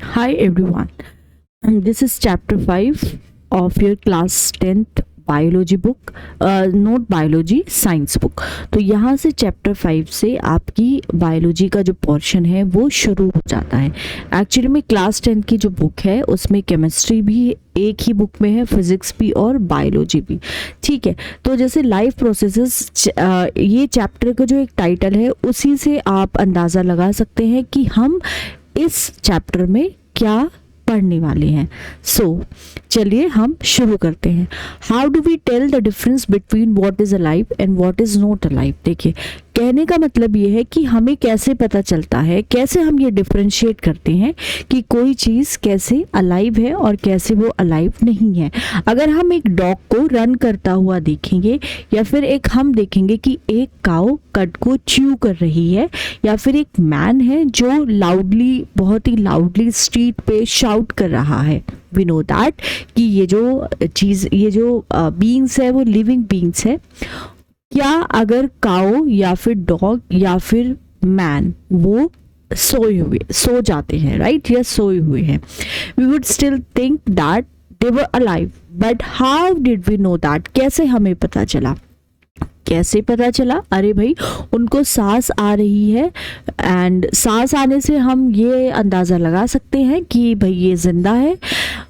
Hi everyone, and this is chapter 5 of your class 10th biology book, note biology science book. तो यहाँ से chapter 5 से आपकी biology का जो पोर्शन है वो शुरू हो जाता है। एक्चुअली में क्लास 10 की जो बुक है उसमें केमिस्ट्री भी एक ही बुक में है, फिजिक्स भी और बायोलॉजी भी। ठीक है, तो जैसे लाइफ प्रोसेसेस, ये चैप्टर का जो एक टाइटल है उसी से आप अंदाज़ा लगा सकते हैं कि हम इस चैप्टर में क्या पढ़ने वाले हैं। चलिए हम शुरू करते हैं। How do we tell the difference between what is alive and what is not alive. देखिए, कहने का मतलब ये है कि हमें कैसे पता चलता है, कैसे हम ये डिफरेंशिएट करते हैं कि कोई चीज़ कैसे अलाइव है और कैसे वो अलाइव नहीं है। अगर हम एक डॉग को रन करता हुआ देखेंगे या फिर हम देखेंगे कि एक काऊ कट को च्यू कर रही है, या फिर एक मैन है जो लाउडली, बहुत ही लाउडली स्ट्रीट पे शाउट कर रहा है, वी नो दैट कि ये जो चीज़, ये जो बीइंग्स है वो लिविंग बीइंग्स है। क्या अगर काऊ या फिर डॉग या फिर मैन वो सो जाते हैं, राइट, या सोए हुए हैं, we would still think that they were alive. But how did we know that, कैसे हमें पता चला, कैसे पता चला? अरे भाई, उनको सांस आ रही है एंड सांस आने से हम ये अंदाज़ा लगा सकते हैं कि भाई ये जिंदा है।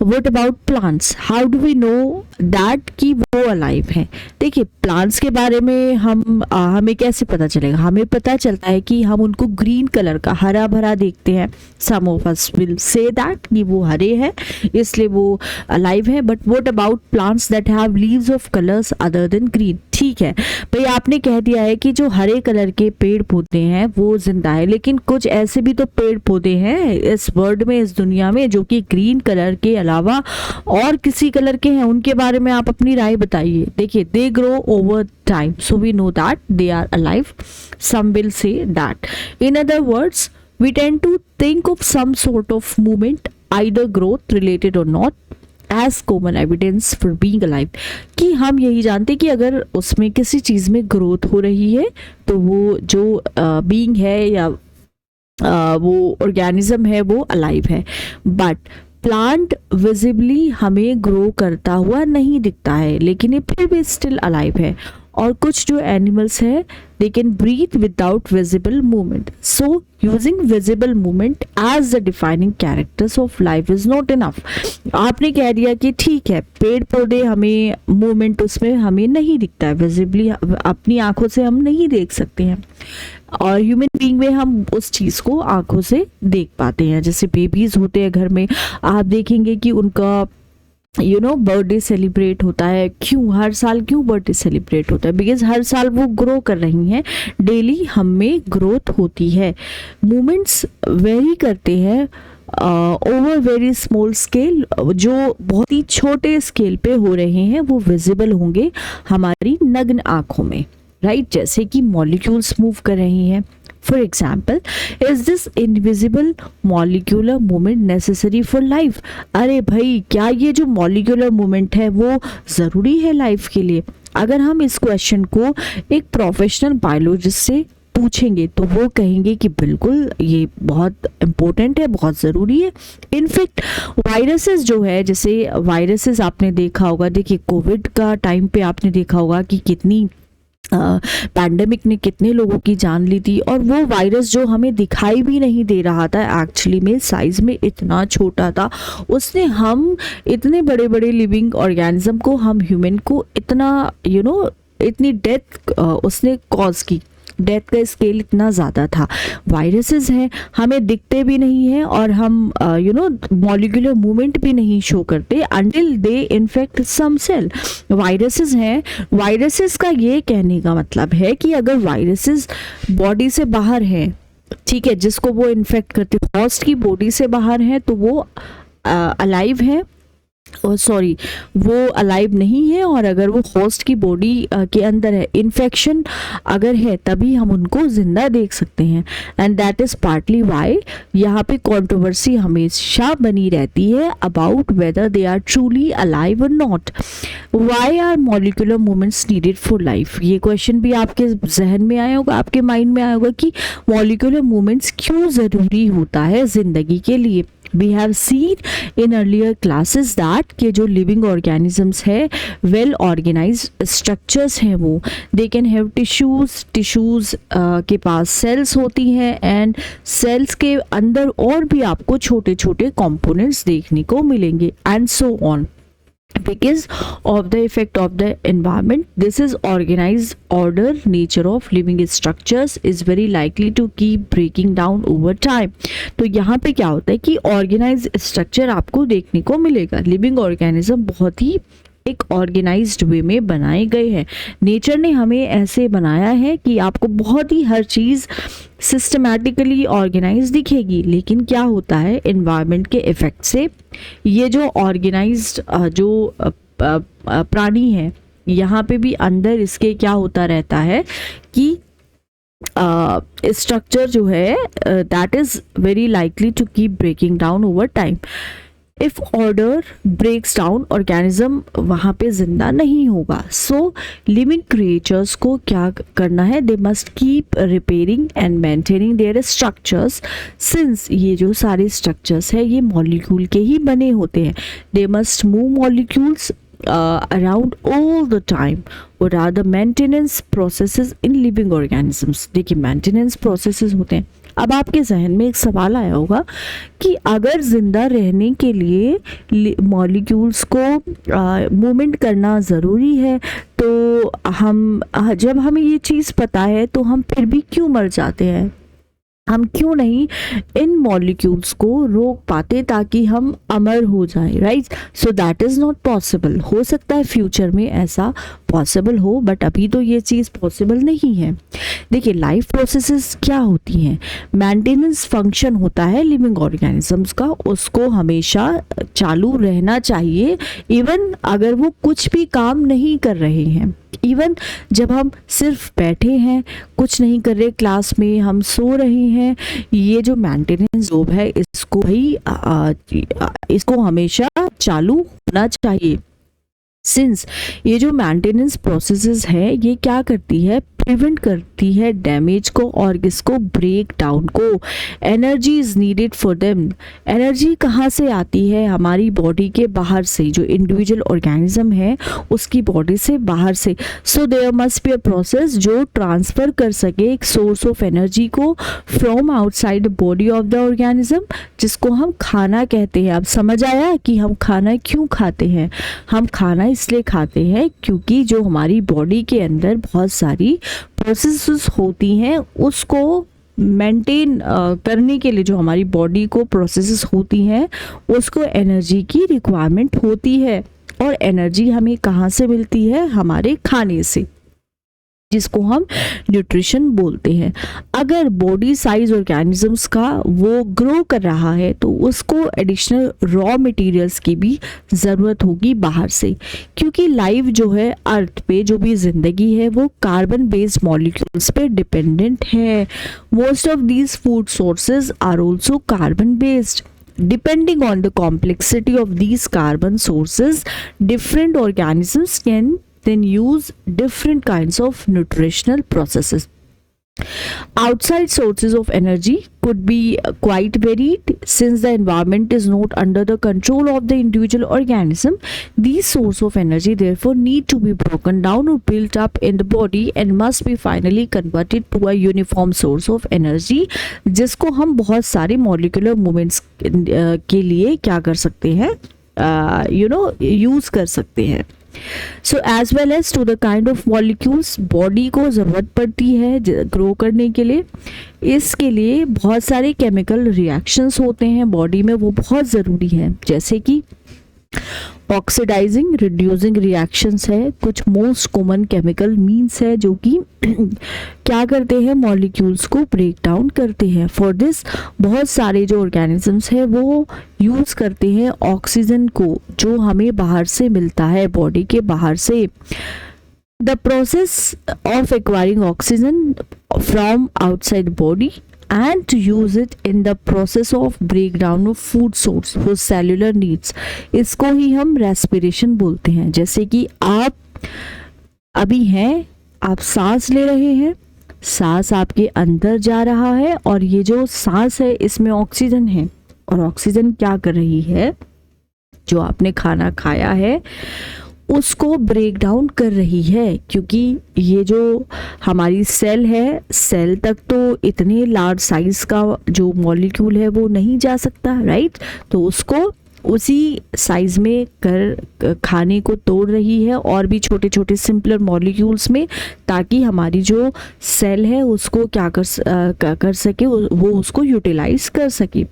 What about plants, how do we know that कि वो अलाइव हैं? देखिए, प्लांट्स के बारे में हमें कैसे पता चलेगा? हमें पता चलता है कि हम उनको ग्रीन कलर का, हरा भरा देखते हैं। Some of us will say that कि वो हरे हैं इसलिए वो अलाइव है। But what about plants that have leaves of colours other than green? ठीक है भाई, आपने कह दिया है कि जो हरे कलर के पेड़ पौधे हैं वो जिंदा है, लेकिन कुछ ऐसे भी तो पेड़ पौधे हैं इस वर्ल्ड में, इस दुनिया में, जो कि ग्रीन कलर के अलावा और किसी कलर के हैं। उनके बारे में आप अपनी राय बताइए। देखिए, they grow over time, so we know that they are alive. Some will say that, in other words, we tend to think of some sort of movement, either growth related or not, as common evidence for being alive। कि हम यही जानते कि अगर उसमें किसी चीज़ में growth हो रही है तो वो जो बीइंग है या वो ऑर्गेनिज्म है वो अलाइव है। बट प्लांट विजिबली हमें ग्रो करता हुआ नहीं दिखता है, लेकिन ये फिर भी स्टिल अलाइव है। और कुछ जो एनिमल्स है, they can breathe without visible movement. So using visible movement as the defining characters of life is not enough. आपने कह दिया कि ठीक है, पेड़ पौधे हमें मूवमेंट उसमें हमें नहीं दिखता है, विजिबली अपनी आंखों से हम नहीं देख सकते हैं, और ह्यूमन बीइंग में हम उस चीज़ को आंखों से देख पाते हैं। जैसे बेबीज होते हैं घर में, आप देखेंगे कि उनका बर्थडे सेलिब्रेट होता है। क्यों हर साल क्यों बर्थडे सेलिब्रेट होता है? बिकॉज हर साल वो ग्रो कर रही हैं, डेली हम में ग्रोथ होती है। मूवमेंट्स वेरी करते हैं ओवर वेरी स्मॉल स्केल, जो बहुत ही छोटे स्केल पे हो रहे हैं वो विजिबल होंगे हमारी नग्न आँखों में, राइट। जैसे कि मॉलिक्यूल्स मूव कर रही हैं। For example, is this invisible molecular movement necessary for life? अरे भाई, क्या ये जो molecular movement है वो ज़रूरी है लाइफ के लिए? अगर हम इस क्वेश्चन को एक प्रोफेशनल बायोलॉजिस्ट से पूछेंगे तो वो कहेंगे कि बिल्कुल ये बहुत इम्पोर्टेंट है, बहुत ज़रूरी है। इनफैक्ट वायरसेस जो है, जैसे वायरसेस आपने देखा होगा, देखिए कोविड का टाइम पे आपने देखा होगा कि कितनी पैंडेमिक ने कितने लोगों की जान ली थी। और वो वायरस जो हमें दिखाई भी नहीं दे रहा था, एक्चुअली में साइज में इतना छोटा था, उसने हम इतने बड़े बड़े लिविंग ऑर्गेनिज्म को, हम ह्यूमन को इतना इतनी डेथ उसने कॉज की। डेथ का स्केल इतना ज़्यादा था। वायरसेस हैं, हमें दिखते भी नहीं हैं और हम मॉलिक्यूलर मूवमेंट भी नहीं शो करते until they infect some cell. Viruses हैं, वायरसेस का ये कहने का मतलब है कि अगर वायरसेस बॉडी से बाहर हैं, ठीक है, जिसको वो इन्फेक्ट करते, हॉस्ट की बॉडी से बाहर हैं, तो वो अलाइव है, सॉरी वो अलाइव नहीं है। और अगर वो होस्ट की बॉडी के अंदर है, इन्फेक्शन अगर है, तभी हम उनको जिंदा देख सकते हैं। And that is partly why यहाँ पे कंट्रोवर्सी हमेशा बनी रहती है about whether they are truly alive और not. Why are molecular movements needed for life? ये क्वेश्चन भी आपके जहन में आया होगा, आपके माइंड में आया होगा कि मॉलिक्यूलर मूवमेंट्स क्यों ज़रूरी होता है ज़िंदगी के लिए। We have seen in earlier classes that के जो living organisms है well organized structures हैं वो they can have tissues के पास cells होती हैं and cells के अंदर और भी आपको छोटे छोटे components देखने को मिलेंगे and so on. Because of the effect of the environment, this is organized order nature of living structures is very likely to keep breaking down over time. तो यहाँ पे क्या होता है कि organized structure आपको देखने को मिलेगा. Living organism बहुत ही एक ऑर्गेनाइज्ड वे में बनाए गए हैं. नेचर ने हमें ऐसे बनाया है कि आपको बहुत ही हर चीज़ सिस्टमैटिकली ऑर्गेनाइज दिखेगी, लेकिन क्या होता है एनवायरनमेंट के इफेक्ट से ये जो ऑर्गेनाइज्ड जो प्राणी है यहाँ पे भी अंदर इसके क्या होता रहता है कि स्ट्रक्चर जो है that is very likely to keep breaking down over time. If order breaks down organism वहाँ पे जिंदा नहीं होगा. सो लिविंग क्रिएचर्स को क्या करना है, they must keep repairing and maintaining their structures. Since ये जो सारे स्ट्रक्चर्स है ये मॉलिक्यूल के ही बने होते हैं, they must move molecules around all the time. What are the maintenance processes in living organisms? देखिए maintenance processes होते हैं. अब आपके जहन में एक सवाल आया होगा कि अगर ज़िंदा रहने के लिए मॉलिक्यूल्स को मूवमेंट करना ज़रूरी है तो हम जब हमें ये चीज़ पता है तो हम फिर भी क्यों मर जाते हैं, हम क्यों नहीं इन मॉलिक्यूल्स को रोक पाते ताकि हम अमर हो जाए, right. So that is not possible. हो सकता है फ्यूचर में ऐसा पॉसिबल हो बट अभी तो ये चीज़ पॉसिबल नहीं है. देखिए लाइफ प्रोसेसेस क्या होती हैं, मेंटेनेंस फंक्शन होता है लिविंग ऑर्गेनिजम्स का, उसको हमेशा चालू रहना चाहिए इवन अगर वो कुछ भी काम नहीं कर रहे हैं. इवन जब हम सिर्फ बैठे हैं कुछ नहीं कर रहे, क्लास में हम सो रहे हैं, ये जो मेंटेनेंस जॉब है इसको ही इसको हमेशा चालू होना चाहिए. सिंस ये जो मेंटेनेंस प्रोसेसेस है ये क्या करती है, प्रिवेंट करती है डैमेज को और इसको ब्रेक डाउन को. Energy is needed for them. Energy कहाँ से आती है, हमारी बॉडी के बाहर से, जो इंडिविजुअल ऑर्गेनिज्म है उसकी बॉडी से बाहर से. So there must be a process जो ट्रांसफर कर सके एक सोर्स ऑफ एनर्जी को from outside body of the organism, जिसको हम खाना कहते हैं. अब समझ आया कि हम खाना क्यों खाते हैं. हम खाना इसलिए खाते हैं क्योंकि जो हमारी बॉडी के अंदर बहुत सारी प्रोसेसेस होती हैं उसको मेंटेन करने के लिए, जो हमारी बॉडी को प्रोसेसेस होती हैं उसको एनर्जी की रिक्वायरमेंट होती है. और एनर्जी हमें कहाँ से मिलती है, हमारे खाने से, जिसको हम न्यूट्रिशन बोलते हैं. अगर बॉडी साइज ऑर्गेनिजम्स का वो ग्रो कर रहा है तो उसको एडिशनल रॉ मटेरियल्स की भी ज़रूरत होगी बाहर से, क्योंकि लाइफ जो है अर्थ पे जो भी ज़िंदगी है वो कार्बन बेस्ड मॉलिक्यूल्स पे डिपेंडेंट है. Most of these food sources are also carbon based. Depending on the complexity of these carbon sources, different organisms can then use different kinds of nutritional processes. Outside sources of energy could be quite varied. Since the environment is not under the control of the individual organism, these sources of energy therefore need to be broken down or built up in the body and must be finally converted to a uniform source of energy, जिसको हम बहुत सारे molecular movements के लिए क्या कर सकते हैं, यूज़ कर सकते हैं. So as well as to the kind of molecules body को ज़रूरत पड़ती है ग्रो करने के लिए. इसके लिए बहुत सारे केमिकल रिएक्शंस होते हैं बॉडी में, वो बहुत ज़रूरी है, जैसे कि ऑक्सीडाइजिंग रिड्यूसिंग रिएक्शंस है, कुछ मोस्ट कॉमन केमिकल मीन्स है जो कि क्या करते हैं, मॉलिक्यूल्स को ब्रेक डाउन करते हैं. फॉर दिस बहुत सारे जो ऑर्गेनिजम्स है वो यूज़ करते हैं ऑक्सीजन को जो हमें बाहर से मिलता है, बॉडी के बाहर से. The process of acquiring oxygen from outside body and to use it in the process of breakdown of food source for cellular needs, इसको ही हम respiration बोलते हैं. जैसे कि आप अभी हैं, आप सांस ले रहे हैं, सांस आपके अंदर जा रहा है और ये जो सांस है इसमें ऑक्सीजन है, और ऑक्सीजन क्या कर रही है, जो आपने खाना खाया है उसको ब्रेक डाउन कर रही है, क्योंकि ये जो हमारी सेल है, सेल तक तो इतने लार्ज साइज का जो मॉलिक्यूल है वो नहीं जा सकता, राइट। तो उसको उसी साइज में कर खाने को तोड़ रही है और भी छोटे छोटे सिंपलर मॉलिक्यूल्स में, ताकि हमारी जो सेल है उसको क्या कर सके, वो उसको यूटिलाइज कर सके।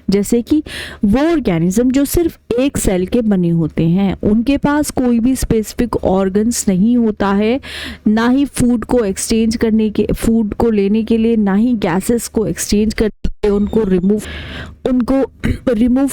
जैसे कि वो ऑर्गेनिज्म जो सिर्फ एक सेल के बने होते हैं, उनके पास कोई भी स्पेसिफिक ऑर्गन्स नहीं होता है, ना ही फूड को एक्सचेंज करने के, फूड को लेने के लिए, ना ही गैसेस को एक्सचेंज करके उनको रिमूव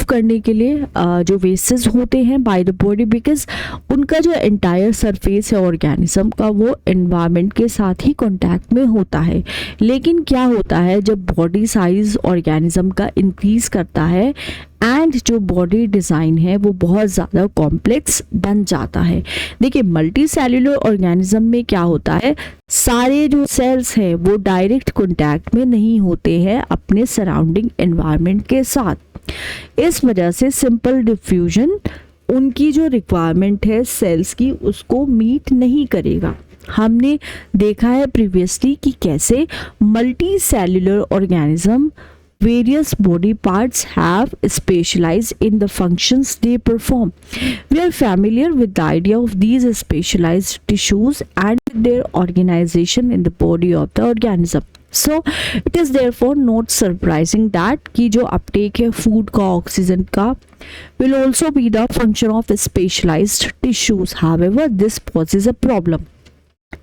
करने के लिए जो वेस्टेज होते हैं बाय द बॉडी, बिकॉज उनका जो एंटायर सरफेस है ऑर्गेनिज्म का वो एनवायरनमेंट के साथ ही कांटेक्ट में होता है। लेकिन क्या होता है, जब बॉडी साइज ऑर्गेनिज्म का इंक्रीज करता है एंड जो बॉडी डिज़ाइन है वो बहुत ज़्यादा कॉम्प्लेक्स बन जाता है। देखिए मल्टी सेल्यूलर ऑर्गेनिज्म में क्या होता है, सारे जो सेल्स हैं वो डायरेक्ट कॉन्टैक्ट में नहीं होते हैं अपने सराउंडिंग एनवायरनमेंट के साथ। इस वजह से सिंपल डिफ्यूजन उनकी जो रिक्वायरमेंट है सेल्स की उसको मीट नहीं करेगा। हमने देखा है प्रीवियसली कि कैसे multi cellular organism various body parts have specialized in the functions they perform. We are familiar with the idea of these specialized tissues and their organization in the body of the organism. So it is therefore not surprising that कि जो uptake है food का, oxygen का, will also be the function of specialized tissues. However, this poses a problem.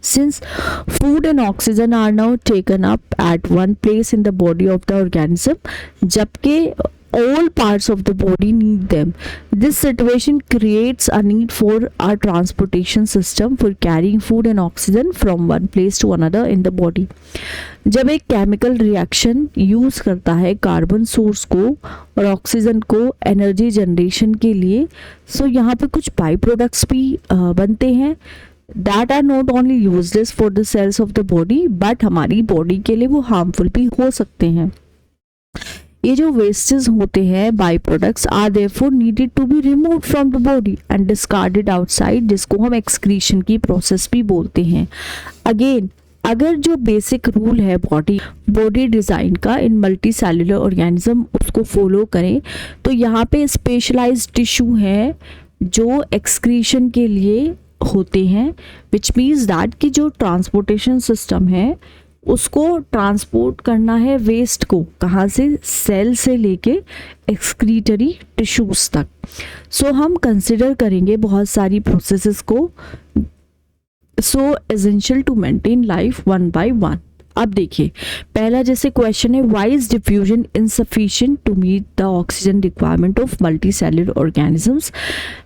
Since food and oxygen are now taken up at one place in the body of the organism, जबकि all parts of the body need them. This situation creates a need for a transportation system for carrying food and oxygen from one place to another in the body. जब एक chemical reaction use करता है carbon source को और oxygen को energy generation के लिए, सो यहाँ पे कुछ बाई प्रोडक्ट्स भी बनते हैं that are not only useless for the cells of the body but हमारी बॉडी के लिए वो हार्मफुल भी हो सकते हैं। ये जो वेस्टेज होते हैं by products are therefore needed to be removed from the body and discarded outside, जिसको हम एक्सक्रीशन की प्रोसेस भी बोलते हैं। अगेन अगर जो बेसिक रूल है बॉडी डिज़ाइन का इन मल्टी सेल्यूलर ऑर्गेनिज्म उसको फॉलो करें, तो यहाँ पे स्पेशलाइज्ड टिश्यू है जो एक्सक्रीशन के लिए होते हैं, विच मीन्स दैट कि जो ट्रांसपोर्टेशन सिस्टम है उसको ट्रांसपोर्ट करना है वेस्ट को, कहाँ से, सेल से लेके एक्सक्रीटरी टिश्यूज तक। सो हम कंसिडर करेंगे बहुत सारी प्रोसेसेस को, so essential to maintain life one by one. अब देखिए पहला जैसे क्वेश्चन है, why is diffusion insufficient to meet the oxygen requirement of multicellular organisms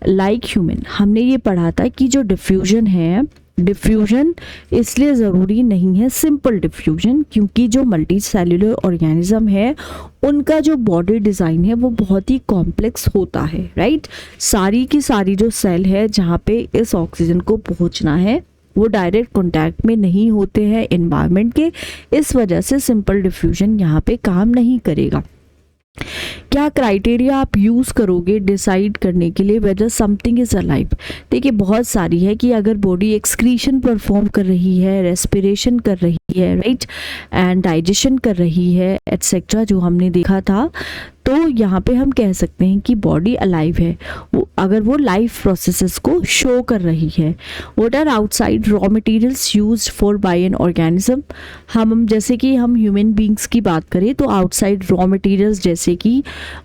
like human. हमने ये पढ़ा था कि जो डिफ्यूजन है, डिफ्यूजन इसलिए ज़रूरी नहीं है सिंपल डिफ्यूजन, क्योंकि जो मल्टी सेल्यूलर ऑर्गेनिज्म है उनका जो बॉडी डिज़ाइन है वो बहुत ही कॉम्प्लेक्स होता है, राइट। सारी की सारी जो सेल है जहाँ पे इस ऑक्सीजन को पहुँचना है वो डायरेक्ट कॉन्टैक्ट में नहीं होते हैं एनवायरनमेंट के, इस वजह से सिंपल डिफ्यूजन यहाँ पे काम नहीं करेगा। क्या क्राइटेरिया आप यूज़ करोगे डिसाइड करने के लिए वेदर समथिंग इज़ अलाइव? देखिए बहुत सारी है कि अगर बॉडी एक्सक्रीशन परफॉर्म कर रही है, रेस्पिरेशन कर रही है, राइट, एंड डाइजेशन कर रही है एटसेट्रा, जो हमने देखा था, तो यहाँ पे हम कह सकते हैं कि बॉडी अलाइव है अगर वो लाइफ प्रोसेसेस को शो कर रही है। What are outside raw materials used for by an organism? हम जैसे कि हम ह्यूमन बींग्स की बात करें तो आउटसाइड रॉ मटेरियल्स जैसे कि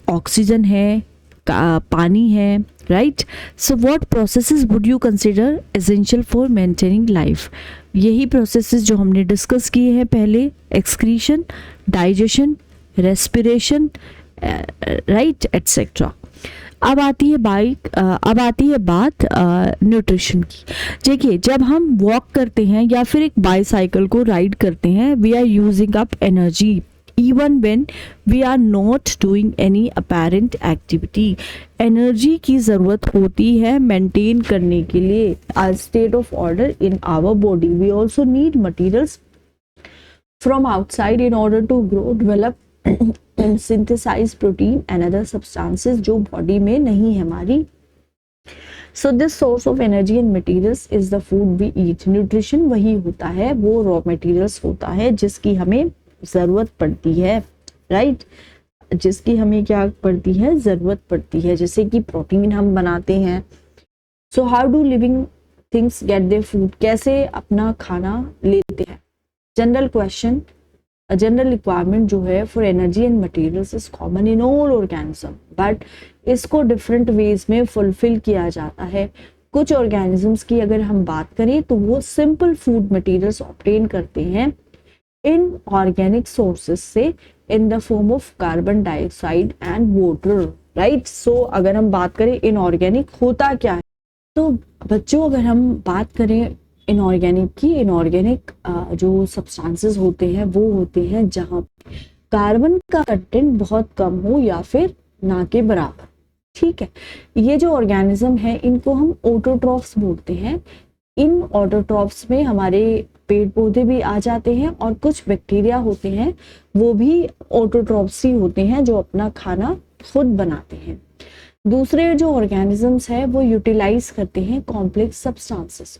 ऑक्सीजन है, पानी है, right. So what processes would you consider essential for maintaining life? यही प्रोसेसेस जो हमने डिस्कस किए हैं पहले, excretion, digestion, respiration, right, etcetera. अब आती है बात न्यूट्रिशन की। देखिए जब हम वॉक करते हैं या फिर एक बाईसाइकिल को राइड करते हैं, we are using up energy even when we are not doing any apparent activity. Energy की ज़रूरत होती है मेंटेन करने के लिए a state of order in our body. We also need materials from outside in order to grow, develop synthesise protein and other substances जो body में नहीं है हमारी. So this source of energy and materials is the food we eat. Nutrition वही होता है, वो raw materials होता है जिसकी हमें जरूरत पड़ती है, राइट जिसकी हमें क्या पड़ती है, जरूरत पड़ती है. जैसे कि प्रोटीन हम बनाते हैं. So how do living things get their food. कैसे अपना खाना लेते हैं. General question. जनरल रिक्वायरमेंट जो है for energy and materials is common in all organism, but इसको डिफरेंट वेज में फुलफिल किया जाता है. कुछ ऑर्गेनिजम्स की अगर हम बात करें तो वो सिंपल फूड मटेरियल्स ऑब्टेन करते हैं इन ऑर्गेनिक सोर्सेस से in the form of carbon dioxide and water, right. So अगर हम बात करें इनऑर्गेनिक होता क्या है, तो बच्चों अगर हम बात करें इनऑर्गेनिक की, इनऑर्गेनिक जो सब्सटेंसेस होते हैं वो होते हैं जहां कार्बन का कंटेंट बहुत कम हो या फिर ना के बराबर. ठीक है, ये जो ऑर्गेनिज्म है इनको हम ऑटोट्रॉफ्स बोलते हैं. इन ऑटोट्रॉफ्स में हमारे पेड़ पौधे भी आ जाते हैं और कुछ बैक्टीरिया होते हैं वो भी ऑटोट्रॉफ्स ही होते हैं जो अपना खाना खुद बनाते हैं. दूसरे जो ऑर्गेनिजम्स है वो यूटिलाइज करते हैं कॉम्प्लेक्स सब्सटेंसेस.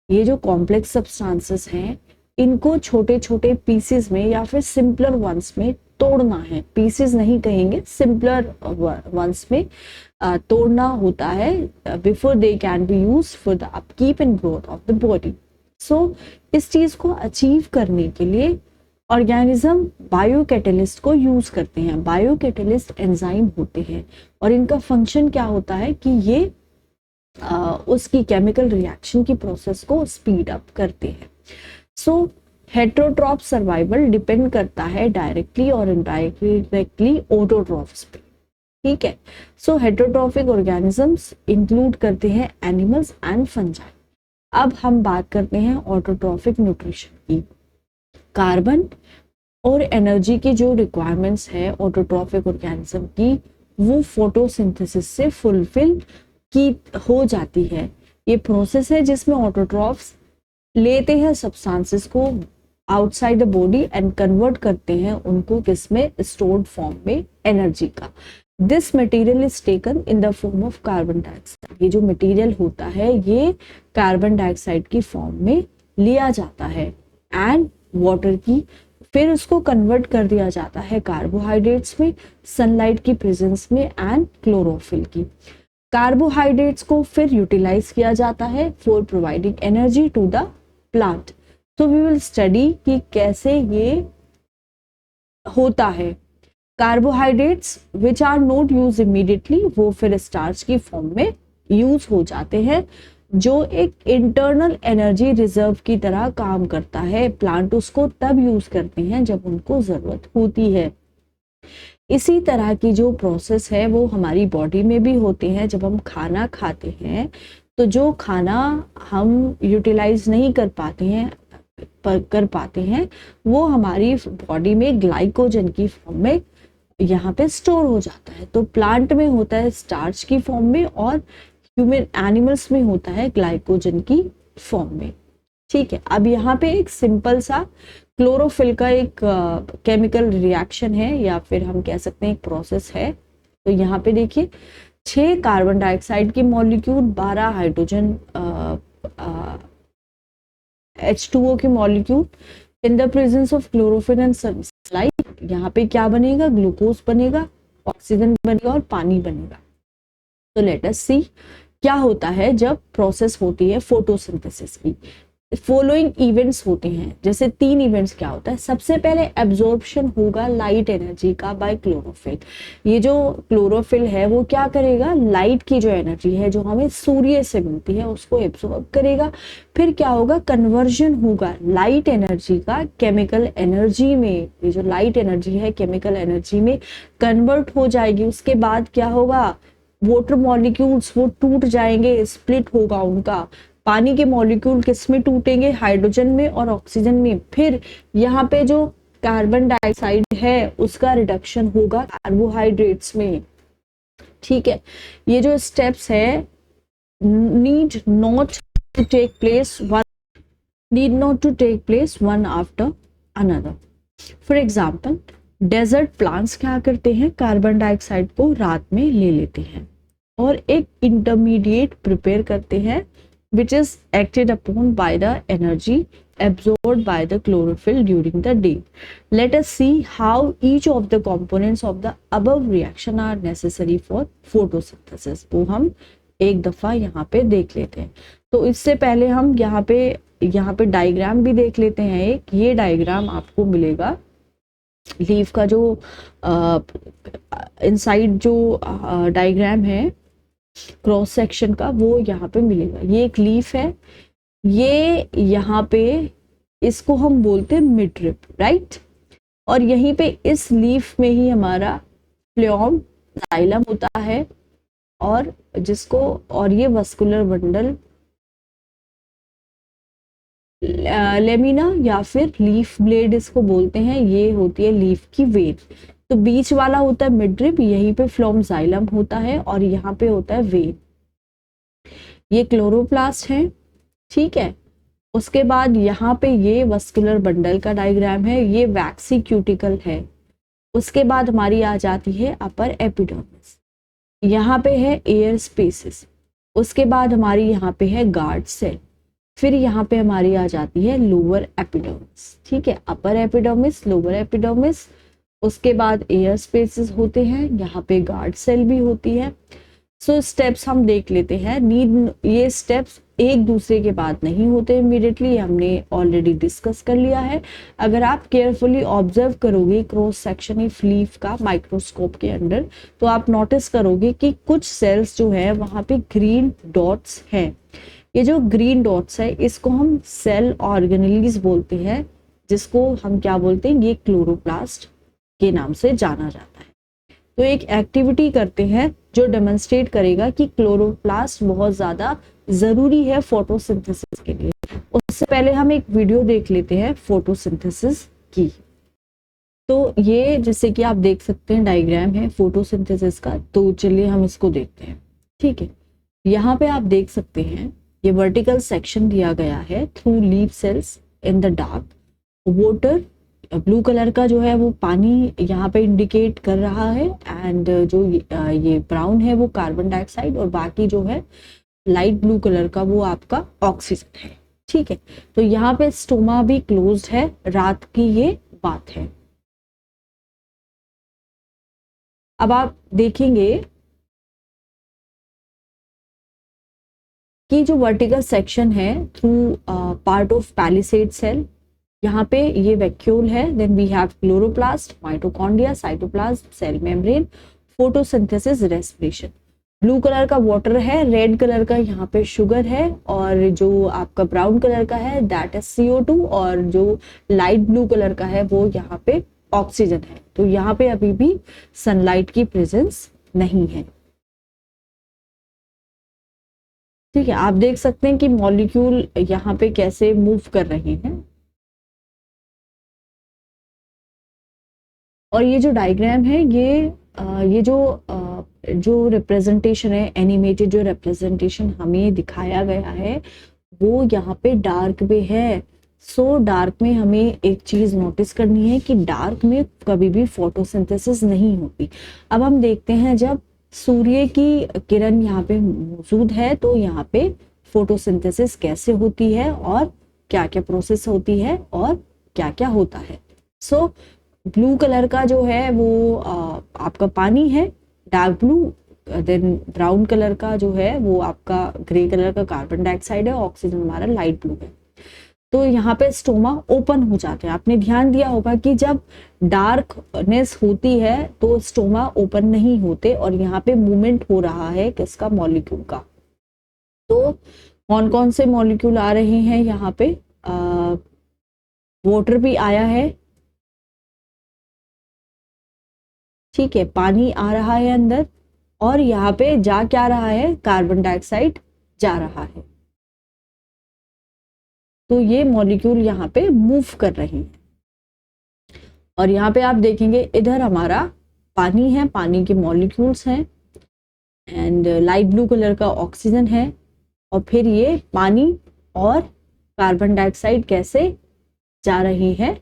ये जो कॉम्प्लेक्स सब्सटेंसेस हैं इनको छोटे छोटे पीसेस में या फिर सिंपलर वंस में तोड़ना है. पीसेस नहीं कहेंगे, सिंपलर वंस में तोड़ना होता है before they can be used for the upkeep and growth of the body. So इस चीज को अचीव करने के लिए ऑर्गेनिज्म बायोकैटलिस्ट को यूज करते हैं. बायोकैटलिस्ट एंजाइम होते हैं और इनका फंक्शन क्या होता है कि ये उसकी केमिकल रिएक्शन की प्रोसेस को स्पीड अप करते हैं. सो हेटेरोट्रॉफ सर्वाइवल डिपेंड करता है डायरेक्टली और इनडायरेक्टली ऑटोट्रॉफ्स पे. ठीक है, सो हेटेरोट्रॉफिक ऑर्गेनिजम्स इंक्लूड करते हैं एनिमल्स एंड फंजाई. अब हम बात करते हैं ऑटोट्रॉफिक न्यूट्रिशन की. कार्बन और एनर्जी की जो रिक्वायरमेंट्स है ऑटोट्रॉफिक ऑर्गेनिज्म की वो फोटोसिंथेसिस से फुलफिल की हो जाती है. ये प्रोसेस है जिसमें ऑटोट्रॉफ्स लेते हैं सब्सटेंसेस को outside the body and convert करते हैं उनको किसमें, स्टोर्ड फॉर्म में एनर्जी का. This material is taken in the form of carbon dioxide. ये जो मटेरियल होता है ये कार्बन डाइऑक्साइड की फॉर्म में लिया जाता है एंड वाटर की. फिर उसको कन्वर्ट कर दिया जाता है कार्बोहाइड्रेट्स में सनलाइट की प्रेजेंस में एंड क्लोरोफिल की. कार्बोहाइड्रेट्स को फिर यूटिलाइज किया जाता है for providing energy to the plant. तो वी विल स्टडी कि कैसे ये होता है. Carbohydrates which are not use immediately वो फिर स्टार्च की फॉर्म में यूज हो जाते हैं जो एक इंटरनल एनर्जी रिजर्व की तरह काम करता है. प्लांट उसको तब यूज करते हैं जब उनको जरूरत होती है. इसी तरह की जो प्रोसेस है वो हमारी बॉडी में भी होते हैं. जब हम खाना खाते हैं तो जो खाना हम यूटिलाइज नहीं कर पाते हैं वो हमारी बॉडी में ग्लाइकोजन की फॉर्म में यहाँ पे स्टोर हो जाता है. तो प्लांट में होता है स्टार्च की फॉर्म में और ह्यूमन एनिमल्स में होता है ग्लाइकोजन की फॉर्म में. ठीक है, अब यहाँ पे एक सिंपल सा क्लोरोफिल का एक केमिकल रिएक्शन है या फिर हम कह सकते हैं एक प्रोसेस है. तो यहाँ पे देखिए 6 कार्बन डाइऑक्साइड की मॉलिक्यूल, 12 हाइड्रोजन H2O की molecule in the presence of chlorophyll and sunlight. यहाँ पे क्या बनेगा, ग्लूकोज बनेगा, ऑक्सीजन बनेगा और पानी बनेगा. तो लेट अस सी क्या होता है जब प्रोसेस होती है फोटोसिंथेसिस की. फॉलोइंग इवेंट्स होते हैं. जैसे 3 इवेंट्स क्या होता है. सबसे पहले एब्जॉर्प्शन होगा लाइट एनर्जी का बाय क्लोरोफिल. ये जो क्लोरोफिल है वो क्या करेगा, लाइट की जो एनर्जी है जो हमें सूर्य से मिलती है उसको एब्जॉर्ब करेगा. फिर क्या होगा, कन्वर्जन होगा लाइट एनर्जी का केमिकल एनर्जी में. ये जो लाइट एनर्जी है केमिकल एनर्जी में कन्वर्ट हो जाएगी. उसके बाद क्या होगा, वाटर मॉलिक्यूल्स वो टूट जाएंगे, स्प्लिट होगा उनका. पानी के मॉलिक्यूल किस में टूटेंगे, हाइड्रोजन में और ऑक्सीजन में. फिर यहाँ पे जो कार्बन डाइऑक्साइड है उसका रिडक्शन होगा कार्बोहाइड्रेट्स में. ठीक है, ये जो स्टेप्स है need not to take place one after another. For example desert plants क्या करते हैं, कार्बन डाइऑक्साइड को रात में ले लेते हैं और एक इंटरमीडिएट प्रिपेयर करते हैं which is acted upon by the energy absorbed by the chlorophyll during the day. Let us see how each of the components of the above reaction are necessary for photosynthesis. वो हम एक दफा यहाँ पे देख लेते हैं। तो इससे पहले हम यहाँ पे डायग्राम भी देख लेते हैं। एक ये डायग्राम आपको मिलेगा लीफ का, जो इनसाइड जो डायग्राम है क्रॉस सेक्शन का, वो यहाँ पे मिलेगा। ये एक लीफ है, ये यहाँ पे इसको हम बोलते हैं मिडरिप, राइट। और यहीं पे इस लीफ में ही हमारा फ्लोएम जाइलम होता है और ये वस्कुलर बंडल लेमिना या फिर लीफ ब्लेड इसको बोलते हैं, ये होती है लीफ की वेन। तो बीच वाला होता है मिडरिप, यहीं पे फ्लोएम जाइलम होता है और यहाँ पे होता है वेन। ये क्लोरोप्लास्ट है, ठीक है। उसके बाद यहाँ पे ये वस्कुलर बंडल का डायग्राम है, ये वैक्सी क्यूटिकल है। उसके बाद हमारी आ जाती है अपर एपिडर्मिस, यहाँ पे है एयर स्पेसेस। उसके बाद हमारी यहाँ पे है गार्ड सेल, फिर यहाँ पे हमारी आ जाती है लोअर एपिडर्मिस, ठीक है। अपर एपिडर्मिस, लोअर एपिडर्मिस, उसके बाद एयर स्पेसेस होते हैं, यहाँ पे गार्ड सेल भी होती है। सो स्टेप्स हम देख लेते हैं। ये स्टेप्स एक दूसरे के बाद नहीं होते इमीडिएटली, हमने ऑलरेडी डिस्कस कर लिया है। अगर आप केयरफुली ऑब्जर्व करोगे क्रॉस सेक्शन ऑफ लीफ का माइक्रोस्कोप के अंदर, तो आप नोटिस करोगे कि कुछ सेल्स जो है वहां पे ग्रीन डॉट्स हैं। ये जो ग्रीन डॉट्स है इसको हम सेल ऑर्गेनेलीज बोलते हैं, जिसको हम क्या बोलते हैं, ये क्लोरोप्लास्ट के नाम से जाना जाता है। तो एक एक्टिविटी करते हैं जो डेमोन्स्ट्रेट करेगा कि क्लोरोप्लास्ट बहुत ज्यादा जरूरी है फोटोसिंथेसिस के लिए। उससे पहले हम एक वीडियो देख लेते हैं फोटोसिंथेसिस की। तो ये जैसे कि आप देख सकते हैं डायग्राम है फोटोसिंथेसिस का, तो चलिए हम इसको देखते हैं, ठीक है। यहाँ पे आप देख सकते हैं ये वर्टिकल सेक्शन दिया गया है through leaf cells in the dark water. Blue colour का जो है वो पानी यहाँ पे इंडिकेट कर रहा है, एंड जो ये ब्राउन है वो कार्बन डाइऑक्साइड, और बाकी जो है लाइट ब्लू कलर का वो आपका ऑक्सीजन है, ठीक है। तो यहाँ पे स्टोमा भी क्लोज्ड है, रात की ये बात है। अब आप देखेंगे कि जो वर्टिकल सेक्शन है through part of palisade cell, यहाँ पे ये वैक्यूल है, then we have chloroplast, mitochondria, cytoplasm, cell membrane, photosynthesis, respiration. Blue colour का वाटर है, रेड कलर का यहाँ पे शुगर है, और जो आपका ब्राउन कलर का है दैट इज CO2, और जो लाइट ब्लू कलर का है वो यहाँ पे ऑक्सीजन है। तो यहाँ पे अभी भी सनलाइट की प्रेजेंस नहीं है, ठीक है। आप देख सकते हैं कि मॉलिक्यूल यहाँ पे कैसे मूव कर रहे हैं। और ये जो डायग्राम है ये जो रिप्रेजेंटेशन है, एनिमेटेड जो रिप्रेजेंटेशन हमें दिखाया गया है वो यहाँ पे डार्क में है। सो डार्क में हमें एक चीज नोटिस करनी है कि डार्क में कभी भी फोटोसिंथेसिस नहीं होती। अब हम देखते हैं जब सूर्य की किरण यहाँ पे मौजूद है तो यहाँ पे फोटोसिंथेसिस कैसे होती है और क्या क्या प्रोसेस होती है और क्या क्या होता है। सो ब्लू कलर का जो है वो आपका पानी है, dark blue. Then brown colour का जो है वो आपका ग्रे कलर का कार्बन डाइऑक्साइड है, ऑक्सीजन हमारा लाइट ब्लू है। तो यहाँ पे स्टोमा ओपन हो जाते हैं। आपने ध्यान दिया होगा कि जब डार्कनेस होती है तो स्टोमा ओपन नहीं होते, और यहाँ पे मूवमेंट हो रहा है किसका, मॉलिक्यूल का। तो कौन कौन से मॉलिक्यूल आ रहे हैं यहाँ पे, वाटर भी आया है, ठीक है, पानी आ रहा है अंदर, और यहाँ पे जा क्या रहा है, कार्बन डाइऑक्साइड जा रहा है। तो ये मॉलिक्यूल यहाँ पे मूव कर रहे हैं। और यहाँ पे आप देखेंगे इधर हमारा पानी है, पानी के मॉलिक्यूल्स हैं, एंड लाइट ब्लू कलर का ऑक्सीजन है, और फिर ये पानी और कार्बन डाइऑक्साइड कैसे जा रही है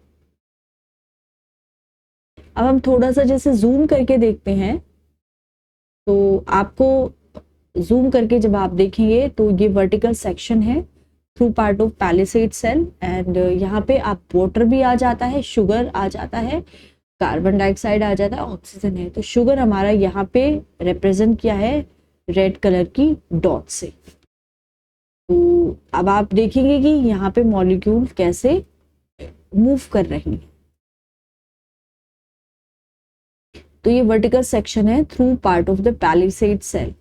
अब हम थोड़ा सा जैसे जूम करके देखते हैं, तो आपको जूम करके जब आप देखेंगे तो ये वर्टिकल सेक्शन है through part of palisade cell, and यहाँ पे आप वाटर भी आ जाता है, शुगर आ जाता है, कार्बन डाइऑक्साइड आ जाता है, ऑक्सीजन है। तो शुगर हमारा यहाँ पे रिप्रेजेंट किया है रेड कलर की डॉट से। तो अब आप देखेंगे कि यहाँ पे मॉलिक्यूल कैसे मूव कर रही है। तो ये वर्टिकल सेक्शन है through part of the palisade cell.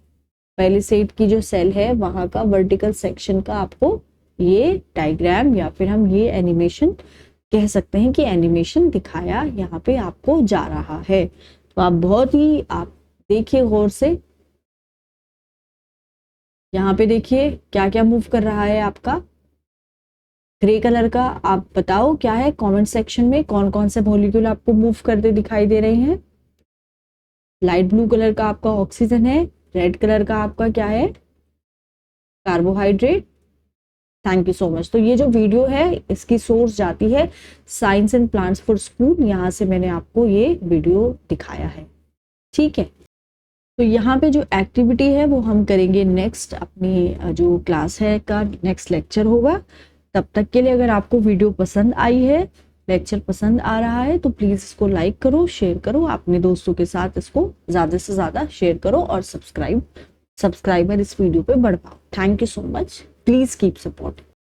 Palisade की जो सेल है वहां का वर्टिकल सेक्शन का आपको ये डायग्राम या फिर हम ये एनिमेशन कह सकते हैं कि एनिमेशन दिखाया यहाँ पे आपको जा रहा है। तो आप बहुत ही आप देखिए गौर से, यहाँ पे देखिए क्या क्या मूव कर रहा है आपका। ग्रे कलर का आप बताओ क्या है, कमेंट सेक्शन में कौन कौन से मॉलिक्यूल आपको मूव करते दिखाई दे रहे हैं। लाइट ब्लू कलर का आपका ऑक्सीजन है, रेड कलर का आपका क्या है, carbohydrate. Thank you so much. तो ये जो वीडियो है इसकी सोर्स जाती है science and plants for school, यहाँ से मैंने आपको ये वीडियो दिखाया है, ठीक है। तो यहाँ पे जो एक्टिविटी है वो हम करेंगे नेक्स्ट, अपनी जो क्लास है का नेक्स्ट लेक्चर होगा। तब तक के लिए अगर आपको वीडियो पसंद आई है, लेक्चर पसंद आ रहा है, तो प्लीज इसको लाइक करो, शेयर करो, अपने दोस्तों के साथ इसको ज्यादा से ज्यादा शेयर करो और सब्सक्राइबर इस वीडियो पे बढ़ पाओ। Thank you so much, please keep support.